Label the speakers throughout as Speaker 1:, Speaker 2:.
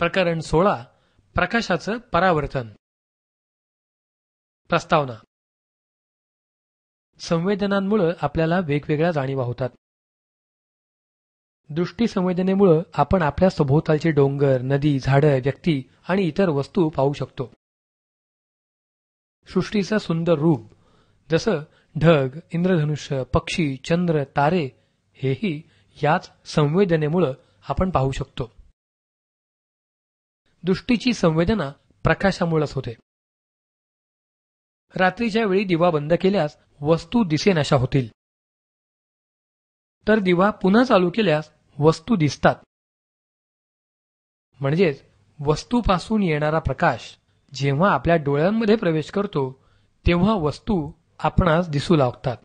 Speaker 1: प्रकरण 16 प्रकाशाचं परावर्तन. प्रस्तावना. संवेदनांमुळे आपल्याला वेगवेगळ्या जाणीवा होतात. दृष्टी संवेदनेमुळे आपण आपल्या सभोवतालचे डोंगर, नदी, झाडं, व्यक्ती आणि इतर वस्तू पाहू शकतो. सृष्टीचं सुंदर रूप जसं ढग, इंद्रधनुष्य, पक्षी, चंद्र, तारे हेही याच संवेदनेमुळे आपण पाहू शकतो. दृष्टीची संवेदना प्रकाशामुळेच होते. रात्रीच्या वेळी दिवा बंद केल्यास वस्तू दिसेनाशा होतील, तर दिवा पुन्हा चालू केल्यास वस्तू दिसतात. म्हणजेच वस्तूपासून येणारा प्रकाश जेव्हा आपल्या डोळ्यांमध्ये प्रवेश करतो तेव्हा वस्तू आपणास दिसू लागतात.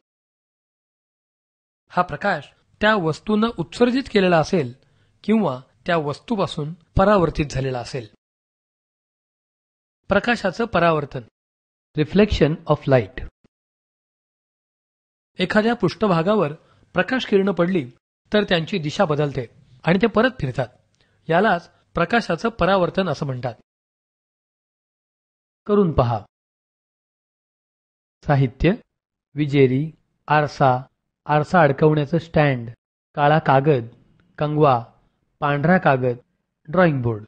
Speaker 1: हा प्रकाश त्या वस्तूनं उत्सर्जित केलेला असेल किंवा त्या वस्तूपासून परावर्तित झालेला असेल. प्रकाशाचं परावर्तन. Reflection of light. एखाद्या पृष्ठभागावर प्रकाश किरणं पडली तर त्यांची दिशा बदलते आणि ते परत फिरतात. यालाच प्रकाशाचं परावर्तन असं म्हणतात. करून पहा. साहित्य: विजेरी, आरसा, आरसा अडकवण्याचं स्टँड, काळा कागद, कंगवा, पांढरा कागद, ड्रॉइंग बोर्ड.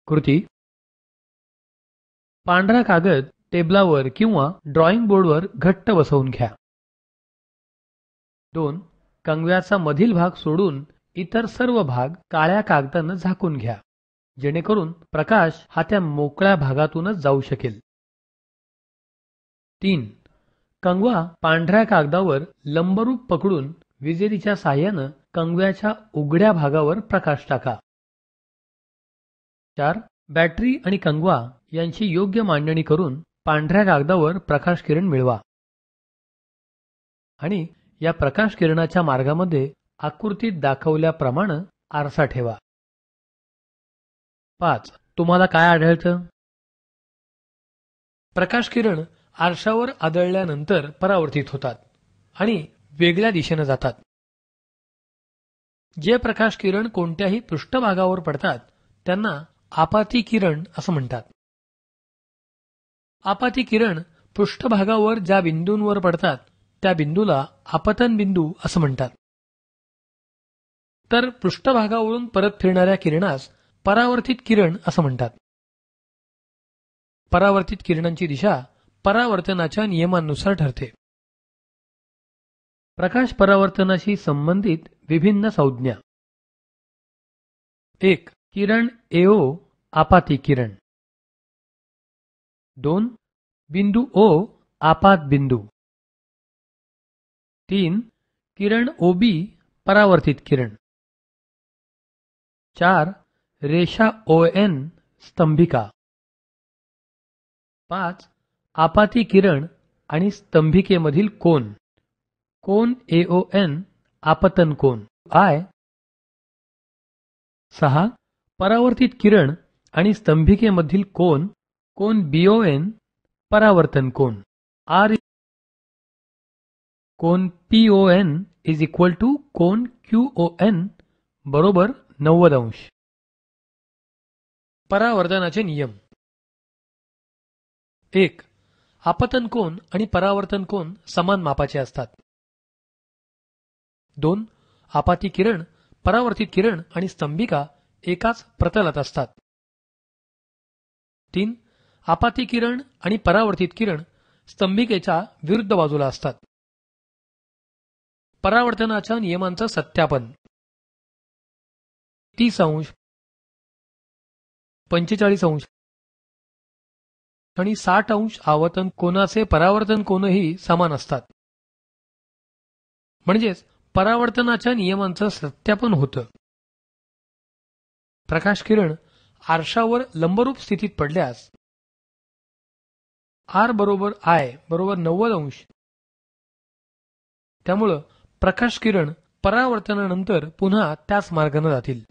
Speaker 1: कृती: पांढरा कागद टेबलावर किंवा ड्रॉइंग बोर्डवर घट्ट बसवून घ्या. 2. कंगव्याचा मधील भाग सोडून इतर सर्व भाग काळ्या कागदानं झाकून घ्या, जेणेकरून प्रकाश हा त्या मोकळ्या भागातूनच जाऊ शकेल. 3. कंगवा पांढऱ्या कागदावर लंबरूप पकडून विजेरीच्या साहाय्यानं कंगव्याच्या उघड्या भागावर प्रकाश टाका. 4. बॅटरी आणि कंगवा यांची योग्य मांडणी करून पांढऱ्या कागदावर प्रकाश किरण मिळवा आणि या प्रकाश किरणाच्या मार्गामध्ये आकृतीत दाखवल्याप्रमाणे आरसा ठेवा. 5. तुम्हाला काय आढळतं? प्रकाश किरण आरशावर आदळल्यानंतर परावर्तित होतात आणि वेगळ्या दिशेने जातात. जे प्रकाश किरण कोणत्याही पृष्ठभागावर पडतात त्यांना आपाती किरण असं म्हणतात. आपाती किरण पृष्ठभागावर ज्या बिंदूंवर पडतात त्या बिंदूला आपतन बिंदू असं म्हणतात. तर पृष्ठभागावरून परत फिरणाऱ्या किरणास परावर्तित किरण असं म्हणतात. परावर्तित किरणांची दिशा परावर्तनाच्या नियमांनुसार ठरते. प्रकाश परावर्तनाशी संबंधित विभिन्न संज्ञा. 1. किरण एओ आपाती किरण. 2. बिंदू ओ आपात बिंदू. 3. किरण ओबी परावर्तित किरण. 4. रेषा ओएन स्तंभिका. 5. आपाती किरण आणि स्तंभिकेमधील कोन, कोन एओएन आपतन कोन आय. 6. परावर्तित किरण आणि स्तंभिकेमधील कोन, कोन बीओएन परावर्तन कोन आर. कोन पीओएन इज इक्वल टू कोन क्यूओएन बरोबर 90 अंश. परावर्तनाचे नियम. 1. आपतन कोन आणि परावर्तन कोन समान मापाचे असतात. 2. आपाती किरण, परावर्तित किरण आणि स्तंभिका एकाच प्रतलात असतात. 3. आपाती किरण आणि परावर्तित किरण स्तंभिकेच्या विरुद्ध बाजूला असतात. परावर्तनाच्या नियमांचं सत्यापन. 30 अंश, 45 अंश आणि 60 अंश आवर्तन कोनाचे परावर्तन कोनही समान असतात. म्हणजेच परावर्तनाच्या नियमांचं सत्यापन होतं. प्रकाश किरण आरशावर लंबरूप स्थितीत पडल्यास आर बरोबर आय बरोबर 90 अंश. त्यामुळं प्रकाश किरण परावर्तनानंतर पुन्हा त्याच मार्गाने जातील.